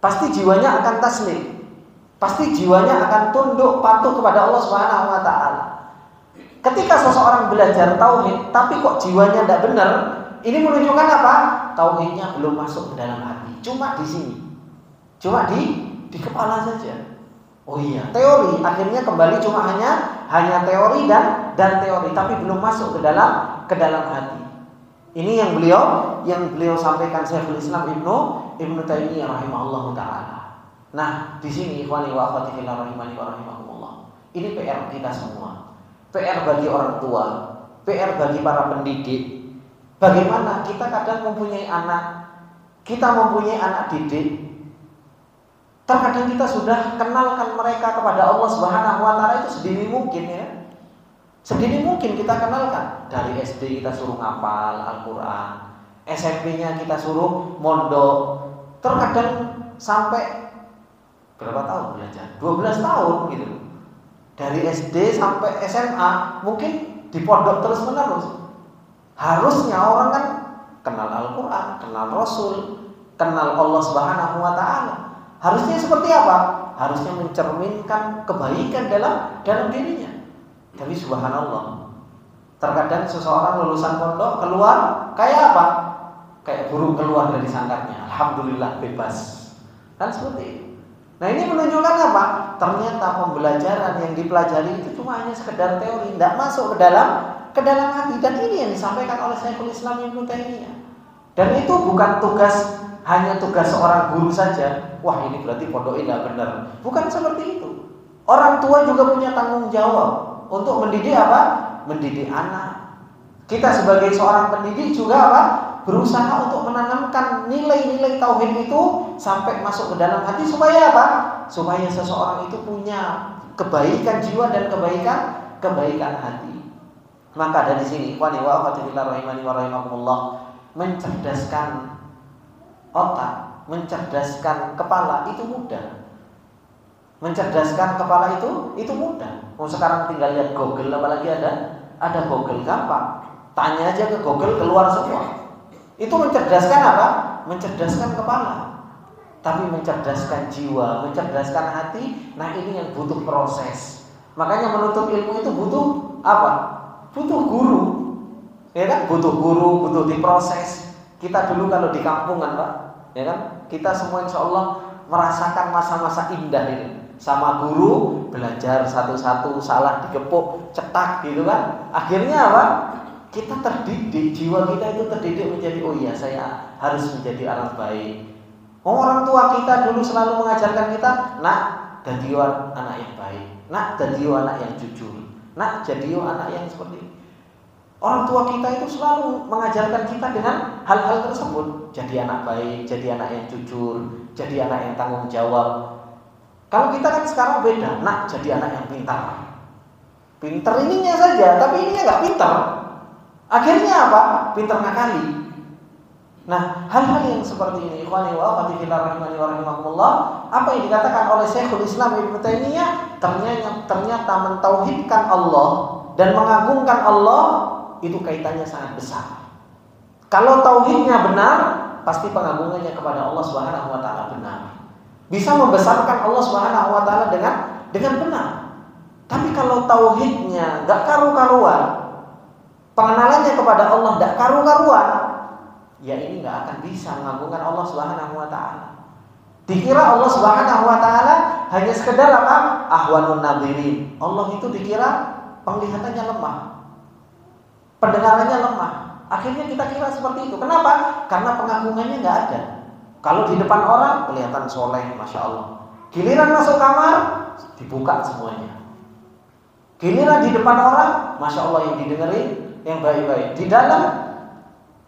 Pasti jiwanya akan taslim. Pasti jiwanya akan tunduk patuh kepada Allah Subhanahu wa taala. Ketika seseorang belajar tauhid tapi kok jiwanya tidak benar, ini menunjukkan apa? Tauhidnya belum masuk ke dalam hati. Cuma di sini. Cuma di kepala saja. Oh iya, teori akhirnya kembali cuma hanya teori dan teori, tapi belum masuk ke dalam hati. Ini yang beliau sampaikan Syekhul Islam Ibnu Taimiyah rahimahullahu taala. Nah, di sini ikhwani wa akhwati fillah rahimani wa rahimakumullah. Ini PR kita semua. PR bagi orang tua, PR bagi para pendidik. Bagaimana kita kadang mempunyai anak didik. Terkadang kita sudah kenalkan mereka kepada Allah Subhanahu wa taala itu sedini mungkin ya. Sedini mungkin kita kenalkan. Dari SD kita suruh ngapal Al-Qur'an, SMP-nya kita suruh mondok. Terkadang sampai berapa tahun belajar? 12 tahun gitu. Dari SD sampai SMA mungkin di pondok terus-menerus. Harusnya orang kan kenal Al-Qur'an, kenal Rasul, kenal Allah Subhanahu wa taala. Harusnya seperti apa? Harusnya mencerminkan kebaikan dalam dirinya. Tapi subhanallah, terkadang seseorang lulusan pondok keluar kayak apa? kayak burung keluar dari sangkarnya, alhamdulillah bebas. Kan seperti itu. Nah, ini menunjukkan apa? Ternyata pembelajaran yang dipelajari itu cuma hanya sekedar teori, tidak masuk ke dalam hati. Dan ini yang disampaikan oleh Syekhul Islam Ibnu Taimiyah. Dan itu bukan hanya tugas seorang guru saja. Wah, ini berarti pondok ini tidak benar. Bukan seperti itu. Orang tua juga punya tanggung jawab untuk mendidik apa? Mendidik anak. Kita sebagai seorang pendidik juga apa? Berusaha untuk menanamkan nilai-nilai tauhid itu sampai masuk ke dalam hati supaya apa? Supaya seseorang itu punya kebaikan jiwa dan kebaikan hati. Maka dari sini, ikhwani wa akhwati fillah rahimani wa rahimakumullah, mencerdaskan otak, mencerdaskan kepala itu mudah. Mencerdaskan kepala itu mudah. Sekarang tinggal lihat Google, apalagi ada Google, gampang. Tanya aja ke Google, keluar semua. Itu mencerdaskan apa? Mencerdaskan kepala. Tapi mencerdaskan jiwa, mencerdaskan hati, nah ini yang butuh proses. Makanya menuntut ilmu itu butuh apa? Butuh guru. Ya kan? Butuh guru, butuh diproses. Kita dulu kalau di kampungan, Pak, ya kan? Kita semua insya Allah merasakan masa-masa indah ini. Sama guru belajar satu-satu, salah digepuk, cetak gitu kan. Akhirnya apa? Kita terdidik, jiwa kita itu terdidik menjadi, oh iya saya harus menjadi anak baik. Orang tua kita dulu selalu mengajarkan kita, nak jadilah anak yang baik, nak jadilah anak yang jujur, nak jadilah anak yang seperti ini. Orang tua kita itu selalu mengajarkan kita dengan hal-hal tersebut. Jadi anak baik, jadi anak yang jujur, jadi anak yang tanggung jawab. Kalau kita kan sekarang beda, nak jadi anak yang pintar. Pintar ininya saja, tapi ininya nggak pintar. Akhirnya apa? Pintar ngakali. Nah, hal-hal yang seperti ini, ikhwani wa akhwati fillah rahimani wa rahimakumullah, apa yang dikatakan oleh Syekhul Islam Ibnu Taimiyah, ternyata mentauhidkan Allah dan mengagungkan Allah itu kaitannya sangat besar. Kalau tauhidnya benar, pasti pengagungannya kepada Allah Subhanahu wa taala benar. Bisa membesarkan Allah Subhanahu wa taala dengan benar. Tapi kalau tauhidnya enggak karu-karuan, pengenalannya kepada Allah enggak karu-karuan, ya ini enggak akan bisa mengagungkan Allah Subhanahu wa taala. Dikira Allah Subhanahu wa taala hanya sekedar apa? Ahwanun nadhirin. Allah itu dikira penglihatannya lemah, pendengarannya lemah. Akhirnya kita kira seperti itu. Kenapa? Karena pengagungannya enggak ada. Kalau di depan orang kelihatan soleh, masya Allah. Giliran masuk kamar dibuka semuanya. Giliran di depan orang, masya Allah yang didengerin yang baik-baik. Di dalam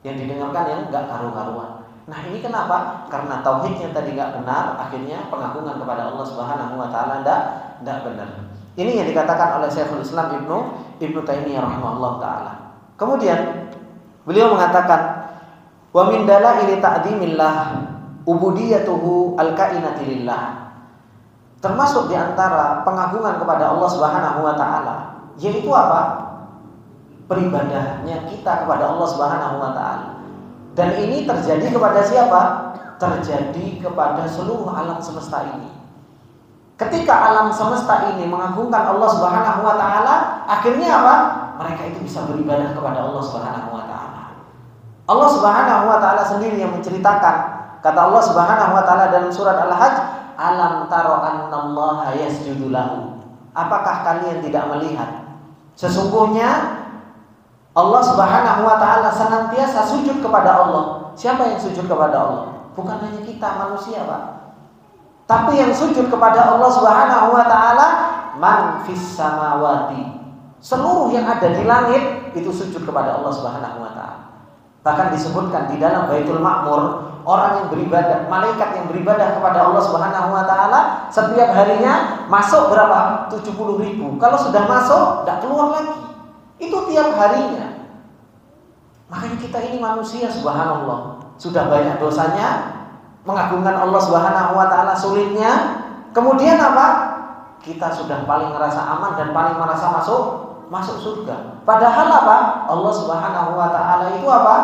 yang didengarkan yang enggak karu-karuan. Nah ini kenapa? Karena tauhidnya tadi enggak benar, akhirnya pengagungan kepada Allah Subhanahu wa taala enggak benar. Ini yang dikatakan oleh Syekhul Islam Ibnu Taimiyah rahimahullah taala. Kemudian beliau mengatakan, wa min dalaili ta'dhimillah ubudiyatuhu al-kainati lillah. Termasuk di antara pengagungan kepada Allah Subhanahu wa taala, yaitu apa? Peribadahnya kita kepada Allah Subhanahu wa taala. Dan ini terjadi kepada siapa? Terjadi kepada seluruh alam semesta ini. Ketika alam semesta ini mengagungkan Allah Subhanahu wa taala, akhirnya apa? Mereka itu bisa beribadah kepada Allah Subhanahu wa taala. Allah Subhanahu wa taala sendiri yang menceritakan. Kata Allah Subhanahu wa taala dalam surat Al-Hajj, "Alam taro annallaha yasjudu lahu." Apakah kalian tidak melihat sesungguhnya Allah Subhanahu wa taala senantiasa sujud kepada Allah. Siapa yang sujud kepada Allah? Bukan hanya kita manusia, Pak. Tapi yang sujud kepada Allah Subhanahu wa taala man fis samawati. Seluruh yang ada di langit itu sujud kepada Allah Subhanahu wa taala. Bahkan disebutkan di dalam Baitul Ma'mur, orang yang beribadah, malaikat yang beribadah kepada Allah Subhanahu wa taala setiap harinya masuk berapa? 70.000. Kalau sudah masuk enggak keluar lagi. Itu tiap harinya. Makanya kita ini manusia, subhanallah, sudah banyak dosanya, mengagungkan Allah Subhanahu wa taala sulitnya. Kemudian apa? Kita sudah paling merasa aman dan paling merasa masuk surga. Padahal apa? Allah Subhanahu wa taala itu apa?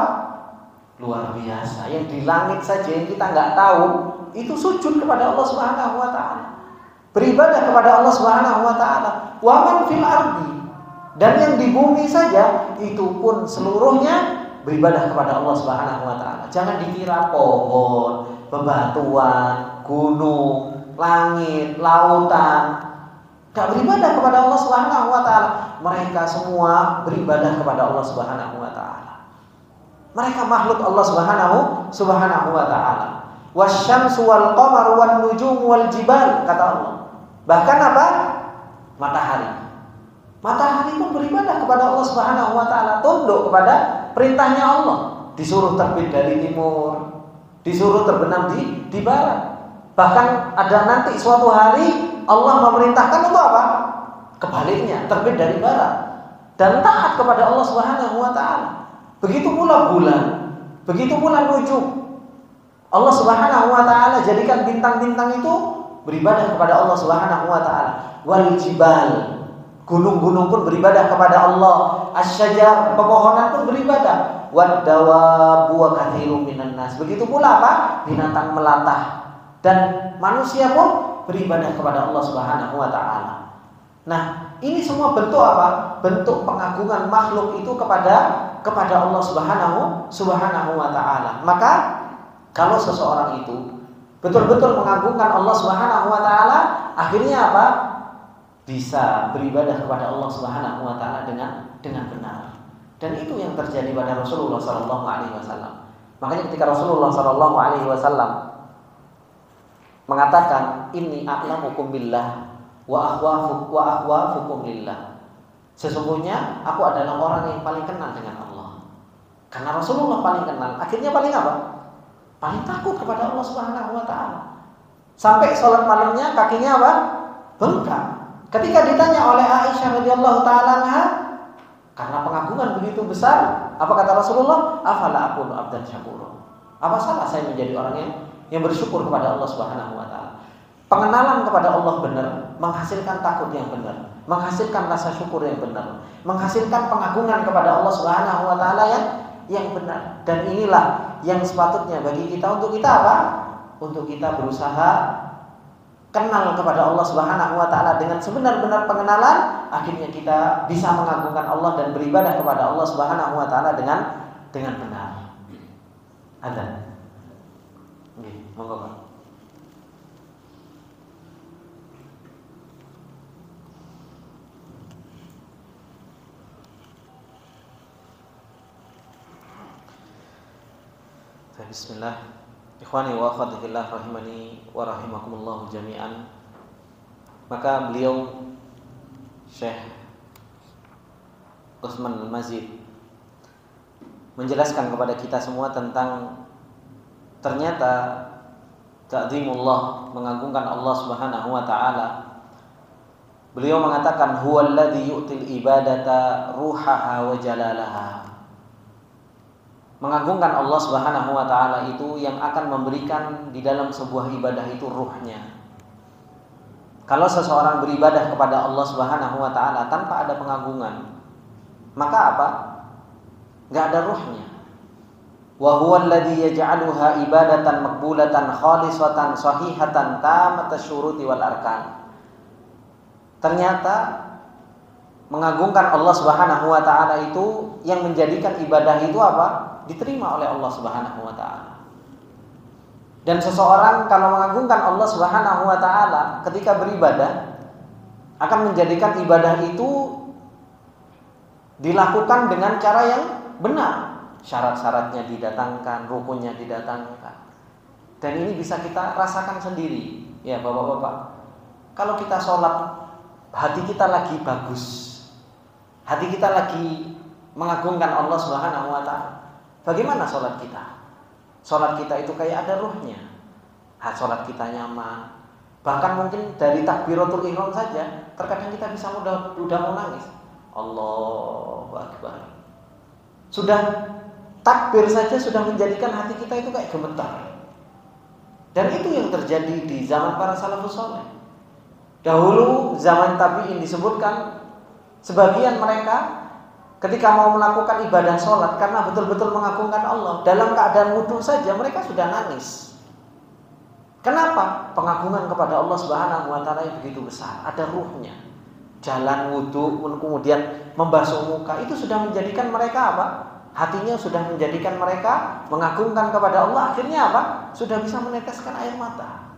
Luar biasa. Yang di langit saja yang kita enggak tahu, itu sujud kepada Allah Subhanahu wa taala. Beribadah kepada Allah Subhanahu wa taala. Wa man fil ardi. Dan yang di bumi saja itu pun seluruhnya beribadah kepada Allah Subhanahu wa taala. Jangan dikira pohon, bebatuan, gunung, langit, lautan gak beribadah kepada Allah Subhanahu wa taala. Mereka semua beribadah kepada Allah Subhanahu wa taala. Mereka makhluk Allah Subhanahu wa taala. Wasyamsu wal qamaru wan nujumu wal jibal, kata Allah. Bahkan apa? Matahari. Matahari pun beribadah kepada Allah Subhanahu wa taala, tunduk kepada perintahnya Allah. Disuruh terbit dari timur, disuruh terbenam di barat. Bahkan ada nanti suatu hari Allah memerintahkan untuk apa? Kebaliknya, terbit dari barat dan taat kepada Allah Subhanahu wa taala. Begitu pula bulan, begitu pula nujum. Allah Subhanahu wa taala jadikan bintang-bintang itu beribadah kepada Allah Subhanahu wa taala. Wal jibal, gunung-gunung pun beribadah kepada Allah. Asyajar, pepohonan pun beribadah. Wad dawabu wa katsirun minan nas. Begitu pula apa? Binatang melata dan manusia pun beribadah kepada Allah Subhanahu wa taala. Nah, ini semua bentuk apa? Bentuk pengagungan makhluk itu kepada Allah Subhanahu wa taala. Maka kalau seseorang itu betul-betul mengagungkan Allah Subhanahu wa taala, akhirnya apa? Bisa beribadah kepada Allah Subhanahu wa taala dengan benar. Dan itu yang terjadi pada Rasulullah sallallahu alaihi wasallam. Makanya ketika Rasulullah sallallahu alaihi wasallam mengatakan inni a'lamukum billah wa akhwafukum lillah. Sesungguhnya aku adalah orang yang paling kenal dengan Allah. Karena Rasulullah paling kenal, akhirnya paling apa? Paling takut kepada Allah Subhanahu wa taala. Sampai sholat malamnya kakinya apa? Bengkak. Ketika ditanya oleh Aisyah radhiyallahu taala anha, karena pengagungan begitu besar, apa kata Rasulullah? Afala aqulu abdan syakura. Apa salah saya menjadi orang yang bersyukur kepada Allah Subhanahu wa taala? Pengenalan kepada Allah benar menghasilkan takut yang benar, menghasilkan rasa syukur yang benar, menghasilkan pengagungan kepada Allah Subhanahu wa taala yang benar. Dan inilah yang sepatutnya bagi kita untuk kita apa? Untuk kita berusaha kenal kepada Allah Subhanahu wa taala dengan sebenar-benar pengenalan, akhirnya kita bisa mengagungkan Allah dan beribadah kepada Allah Subhanahu wa taala dengan benar. Ada. Nggih, monggo Pak. Bismillah. Ikhwani wa akhwati fillah rahimani wa rahimakumullah jami'an. Maka beliau Syekh Utsman Al-Mazid menjelaskan kepada kita semua tentang ternyata ta'zimullah, mengagungkan Allah Subhanahu wa taala. Beliau mengatakan huwallazi yu'til ibadata ruhaha wa jalalaha. Mengagungkan Allah Subhanahu wa taala itu yang akan memberikan di dalam sebuah ibadah itu ruhnya. Kalau seseorang beribadah kepada Allah Subhanahu wa taala tanpa ada pengagungan, maka apa? Enggak ada ruhnya. Wa huwa alladzi yaj'aluha ibadatan maqbulatan khalisatan sahihatan tammat asyuruti wal arkan. Ternyata mengagungkan Allah Subhanahu wa taala itu yang menjadikan ibadah itu apa? Diterima oleh Allah Subhanahu wa taala. Dan seseorang kalau mengagungkan Allah Subhanahu wa taala ketika beribadah akan menjadikan ibadah itu dilakukan dengan cara yang benar. Syarat-syaratnya didatangkan, rukunnya didatangkan. Dan ini bisa kita rasakan sendiri, ya Bapak-bapak. Kalau kita sholat, hati kita lagi bagus, hati kita lagi mengagungkan Allah Subhanahu wa taala. Bagaimana sholat kita? Sholat kita itu kayak ada ruhnya. Sholat kita nyaman. Bahkan mungkin dari takbiratul ihram saja, terkadang kita bisa udah mau nangis. Allahu Akbar. Sudah takbir saja sudah menjadikan hati kita itu kayak gemetar. Dan itu yang terjadi di zaman para salafus saleh. Dahulu zaman tabi'in disebutkan sebagian mereka ketika mau melakukan ibadah sholat karena betul-betul mengagungkan Allah, dalam keadaan wudhu saja mereka sudah nangis. Kenapa? Pengagungan kepada Allah Subhanahu wa taala yang begitu besar, ada ruhnya. Jalan wudhu kemudian membasuh muka itu sudah menjadikan mereka apa? Hatinya sudah menjadikan mereka mengagungkan kepada Allah. Akhirnya apa? Sudah bisa meneteskan air mata.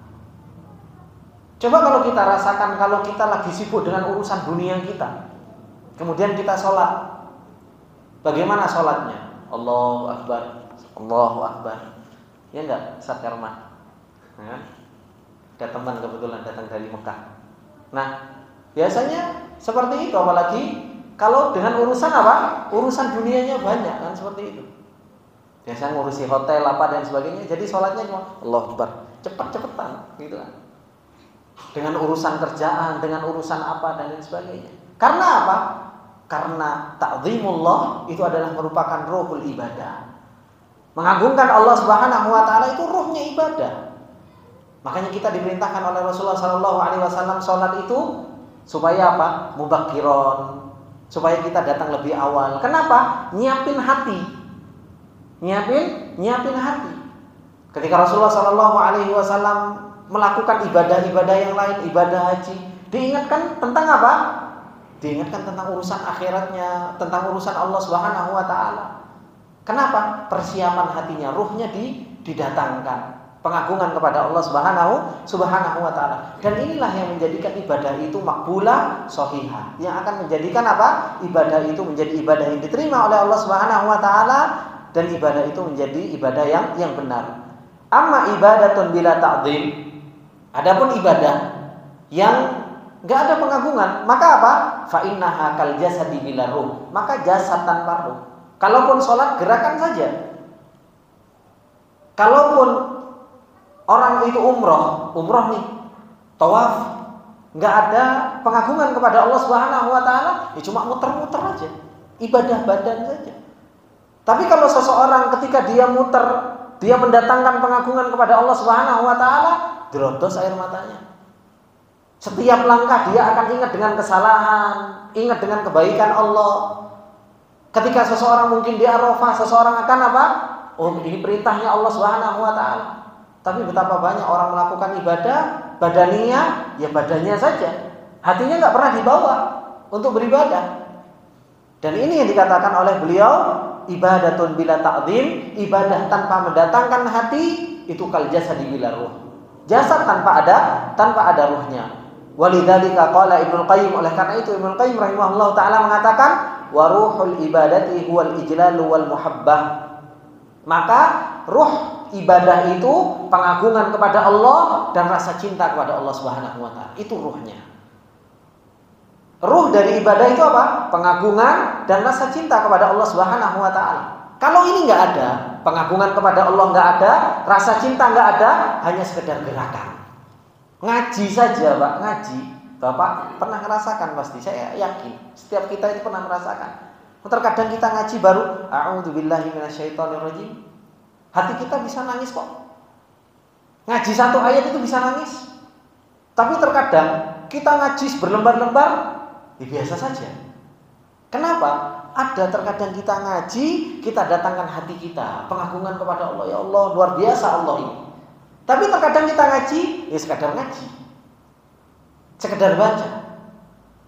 Coba kalau kita rasakan, kalau kita lagi sibuk dengan urusan dunia kita, kemudian kita sholat, bagaimana sholatnya? Allahu Akbar, Allahu Akbar. Ya enggak, Ustaz Karman? Ya. Ada teman kebetulan datang dari Mekah. Nah, biasanya seperti itu, apalagi kalau dengan urusan apa? Urusan dunianya banyak kan, seperti itu. Biasanya ngurusi hotel apa dan sebagainya. Jadi sholatnya cuma Allahu Akbar, cepat-cepatan gitu kan. Dengan urusan kerjaan, dengan urusan apa dan lain sebagainya. Karena apa? Karena ta'zimullah itu adalah merupakan ruhul ibadah. Mengagungkan Allah Subhanahu wa taala itu ruhnya ibadah. Makanya kita diperintahkan oleh Rasulullah sallallahu alaihi wasallam salat itu supaya apa? Mubakkiron, supaya kita datang lebih awal. Kenapa? Nyiapin hati. Nyiapin hati. Ketika Rasulullah sallallahu alaihi wasallam melakukan ibadah-ibadah yang lain, ibadah haji, diingatkan tentang apa? Diingatkan tentang urusan akhiratnya, tentang urusan Allah Subhanahu wa taala. Kenapa? Persiapan hatinya, ruhnya didatangkan. Pengagungan kepada Allah Subhanahu wa taala. Dan inilah yang menjadikan ibadah itu makbulah, shahihah. Yang akan menjadikan apa? Ibadah itu menjadi ibadah yang diterima oleh Allah Subhanahu wa taala dan ibadah itu menjadi ibadah yang benar. Amma ibadatun bila ta'zim, adapun ibadah yang enggak ada pengagungan, maka apa? Fa innaha kal jasadi bila ruh, maka jasad tanpa ruh. Kalaupun sholat gerakan saja. Kalaupun orang itu umroh nih, tawaf, enggak ada pengagungan kepada Allah Subhanahu wa taala, ya cuma muter-muter aja, ibadah badan saja. Tapi kalau seseorang ketika dia muter, dia mendatangkan pengagungan kepada Allah Subhanahu wa taala, dirodos air matanya. Setiap langkah dia akan ingat dengan kesalahan, ingat dengan kebaikan Allah. Ketika seseorang mungkin di Arafah, seseorang akan apa? Oh, ini perintahnya Allah Subhanahu wa taala. Tapi betapa banyak orang melakukan ibadah badaniyah, ya badannya saja. Hatinya enggak pernah dibawa untuk beribadah. Dan ini yang dikatakan oleh beliau, ibadatun bila ta'zim, ibadah tanpa mendatangkan hati itu kal jasadi bila ruh. Jasad tanpa ada ruhnya. Walidzalika qala Ibnu Qayyim, oleh karena itu Ibnu Qayyim rahimahullah taala mengatakan wa ruhul ibadati huwal ijlalu wal muhabbah. Maka ruh ibadah itu pengagungan kepada Allah dan rasa cinta kepada Allah Subhanahu wa taala. Itu ruhnya. Ruh dari ibadah itu apa? Pengagungan dan rasa cinta kepada Allah Subhanahu wa taala. Kalau ini enggak ada, pengagungan kepada Allah enggak ada, rasa cinta enggak ada, hanya sekedar gerakan. Ngaji saja, Pak, ngaji. Bapak pernah merasakan pasti, saya yakin. Setiap kita itu pernah merasakan. Terkadang kita ngaji baru a'udzubillahi minasyaitonirrajim. Hati kita bisa nangis kok. Ngaji satu ayat itu bisa nangis. Tapi terkadang kita ngaji berlembar-lembar, ya biasa saja. Kenapa? Ada terkadang kita ngaji, kita datangkan hati kita, pengagungan kepada Allah. Ya Allah, luar biasa Allah ini. Tapi terkadang kita ngaji, ya sekadar ngaji, sekedar baca.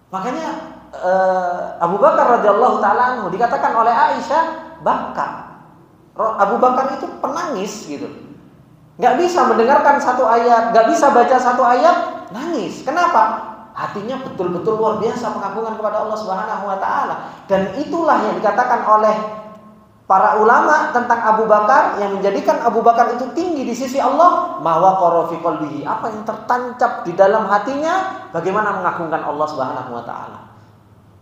Makanya Abu Bakar radhiyallahu taala anhu dikatakan oleh Aisyah baka. Abu Bakar itu penangis gitu. Gak bisa mendengarkan satu ayat, gak bisa baca satu ayat, nangis. Kenapa? Hatinya betul-betul luar biasa pengagungan kepada Allah Subhanahu wa taala. Dan itulah yang dikatakan oleh para ulama tentang Abu Bakar, yang menjadikan Abu Bakar itu tinggi di sisi Allah, ma waqara fi qalbihi, apa yang tertancap di dalam hatinya, bagaimana mengagungkan Allah Subhanahu wa taala.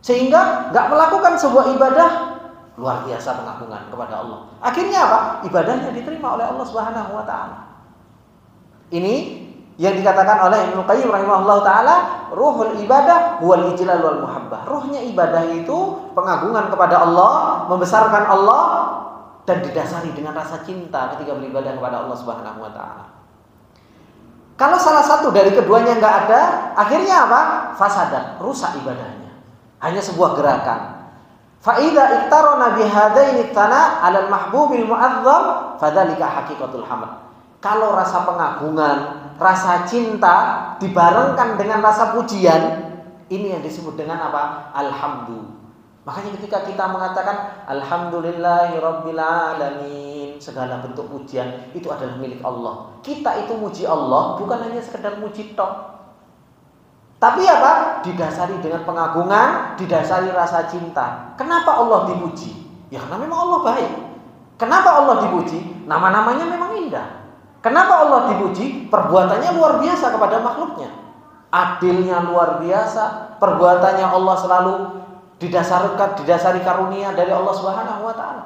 Sehingga gak melakukan sebuah ibadah, luar biasa pengagungan kepada Allah. Akhirnya apa? Ibadahnya diterima oleh Allah Subhanahu wa taala. Ini yang dikatakan oleh Ibnu Qayyim rahimahullah taala, ruhul ibadah huwal ijlal wal muhabbah. Ruhnya ibadah itu pengagungan kepada Allah, membesarkan Allah dan didasari dengan rasa cinta ketika beribadah kepada Allah Subhanahu wa taala. Kalau salah satu dari keduanya enggak ada, akhirnya apa? Fasadat, rusak ibadahnya. Hanya sebuah gerakan. Fa idza iktarana bihadaini tana 'alal mahbubil mu'azzam fadzalika haqiqatul hamd. Kalau rasa pengagungan, rasa cinta dibarengkan dengan rasa pujian, ini yang disebut dengan apa? Alhamdulillah. Makanya ketika kita mengatakan alhamdulillahirabbil alamin, segala bentuk pujian itu adalah milik Allah. Kita itu muji Allah bukan hanya sekedar muji tok. Tapi apa? Didasari dengan pengagungan, didasari rasa cinta. Kenapa Allah dipuji? Ya karena memang Allah baik. Kenapa Allah dipuji? Nama-namanya memang indah. Kenapa Allah dipuji? Perbuatannya luar biasa kepada makhluknya. Adilnya luar biasa. Perbuatannya Allah selalu didasari karunia dari Allah Subhanahu wa taala.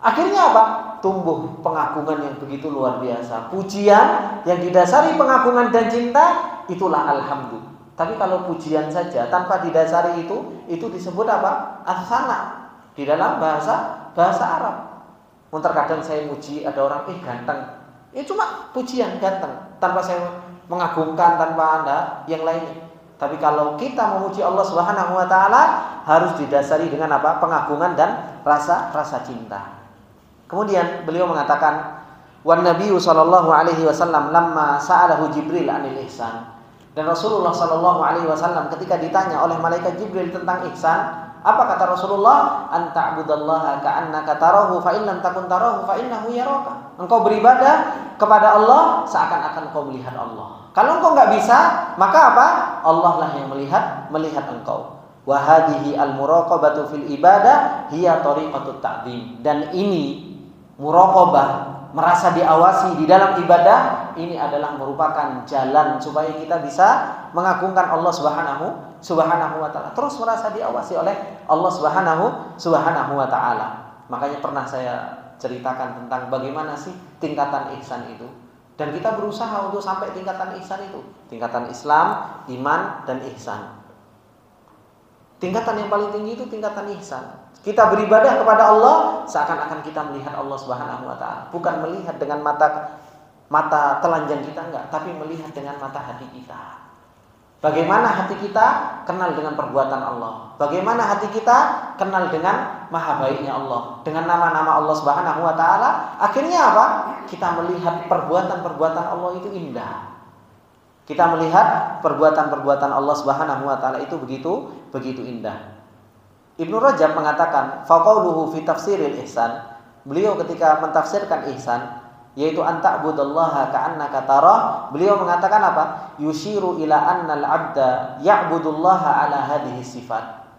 Akhirnya apa? Tumbuh pengagungan yang begitu luar biasa. Pujian yang didasari pengagungan dan cinta, itulah alhamdulillah. Tapi kalau pujian saja tanpa didasari itu disebut apa? As-sana di dalam bahasa Arab. Terkadang saya muji ada orang ganteng. Cuma pujian ganteng tanpa saya mengagungkan, tanpa ada yang lainnya. Tapi kalau kita memuji Allah Subhanahu wa taala harus didasari dengan apa? Pengagungan dan rasa cinta. Kemudian beliau mengatakan, "Wan Nabiyyu sallallahu alaihi wasallam lamma sa'alahu Jibril 'anil ihsan." Dan Rasulullah sallallahu alaihi wasallam ketika ditanya oleh malaikat Jibril tentang ihsan, apa kata Rasulullah? "An ta'budallaha ka'annaka tarahu fa in lam takun tarahu fa innahu yaraka." Engkau beribadah kepada Allah seakan-akan engkau melihat Allah. Kalau engkau nggak bisa, maka apa? Allah lah yang melihat engkau. Wa hadhihi al-muraqabatu fil ibadah hiya tariqatut ta'zim. Dan ini muraqabah, merasa diawasi di dalam ibadah, ini adalah merupakan jalan supaya kita bisa mengagungkan Allah Subhanahu wa taala. Terus merasa diawasi oleh Allah Subhanahu wa taala. Makanya pernah saya ceritakan tentang bagaimana sih tingkatan ihsan itu. Dan kita berusaha untuk sampai tingkatan ihsan itu. Tingkatan Islam, iman, dan ihsan. Tingkatan yang paling tinggi itu tingkatan ihsan. Kita beribadah kepada Allah seakan-akan kita melihat Allah Subhanahu wa taala. Bukan melihat dengan mata telanjang kita, enggak, tapi melihat dengan mata hati kita. Bagaimana hati kita kenal dengan perbuatan Allah. Bagaimana hati kita kenal dengan maha baiknya Allah, dengan nama-nama Allah Subhanahu wa taala. Akhirnya apa? Kita melihat perbuatan-perbuatan Allah itu indah. Kita melihat perbuatan-perbuatan Allah Subhanahu wa taala itu begitu indah. Ibnu Rajab mengatakan, faqauluhu fi tafsiril ihsan. Beliau ketika mentafsirkan ihsan, yaitu anta'budallaha ka'annaka tarah, beliau mengatakan apa? Yushiru ila annal 'abda ya'budullaha ala hadhihi sifat.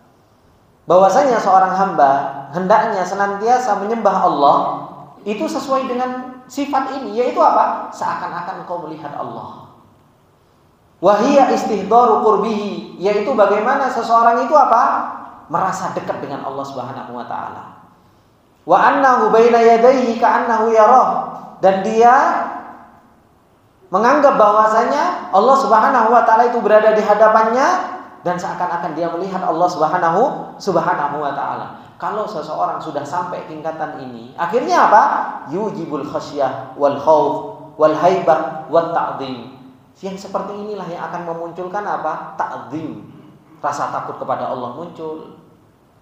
Bahwasanya seorang hamba hendaknya senantiasa menyembah Allah itu sesuai dengan sifat ini, yaitu apa? Seakan-akan engkau melihat Allah. Wa hiya istihdaru qurbihi, yaitu bagaimana seseorang itu apa? Merasa dekat dengan Allah Subhanahu wa taala. Wa annahu baina yadayhi ka'annahu yarah. Dan dia menganggap bahwasanya Allah Subhanahu wa taala itu berada di hadapannya dan seakan-akan dia melihat Allah Subhanahu wa taala. Kalau seseorang sudah sampai tingkatan ini, akhirnya apa? Yujibul khasyah wal khauf wal haibah wat ta'zim. Yang seperti inilah yang akan memunculkan apa? Ta'zim. Rasa takut kepada Allah muncul,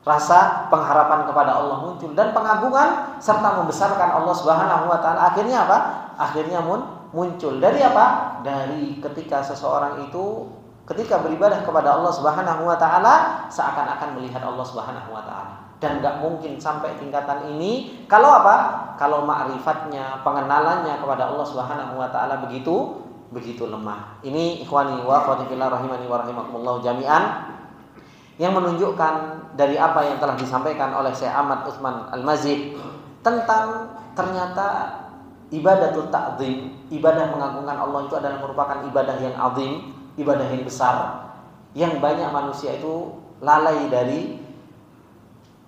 rasa pengharapan kepada Allah muncul, dan pengagungan serta membesarkan Allah Subhanahu wa taala. Akhirnya apa? Akhirnya muncul dari apa? Dari ketika seseorang itu ketika beribadah kepada Allah Subhanahu wa taala seakan-akan melihat Allah Subhanahu wa taala. Dan enggak mungkin sampai tingkatan ini kalau apa? Kalau ma'rifatnya, pengenalannya kepada Allah Subhanahu wa taala begitu lemah. Ini ikhwani wa akhwati fillah rahimani wa rahimakumullah jami'an, yang menunjukkan dari apa yang telah disampaikan oleh Syekh Ahmad Utsman Al-Mazid tentang ternyata ibadatul ta'zim, ibadah mengagungkan Allah itu adalah merupakan ibadah yang azim, ibadah yang besar, yang banyak manusia itu lalai dari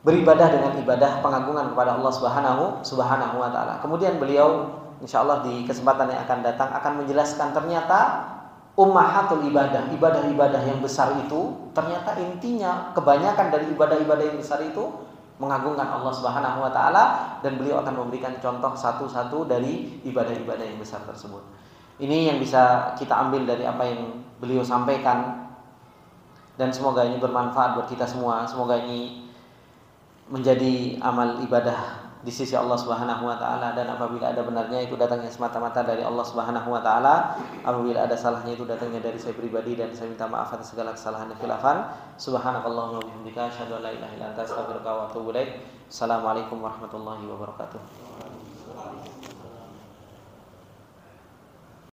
beribadah dengan ibadah pengagungan kepada Allah Subhanahu wa taala. Kemudian beliau insyaallah di kesempatan yang akan datang akan menjelaskan ternyata ummahatul ibadah-ibadah yang besar itu ternyata intinya kebanyakan dari ibadah-ibadah yang besar itu mengagungkan Allah Subhanahu wa taala, dan beliau akan memberikan contoh satu-satu dari ibadah-ibadah yang besar tersebut. Ini yang bisa kita ambil dari apa yang beliau sampaikan, dan semoga ini bermanfaat buat kita semua. Semoga ini menjadi amal ibadah di sisi Allah Subhanahu wa taala, dan apabila ada benarnya itu datangnya semata-mata dari Allah Subhanahu wa taala. Apabila ada salahnya itu datangnya dari saya pribadi, dan saya minta maaf atas segala kesalahan dan khilafan. Subhanakallahumma wa bihamdika asyhadu an la ilaha illa anta astaghfiruka wa atubu ilaik. Assalamualaikum warahmatullahi wabarakatuh.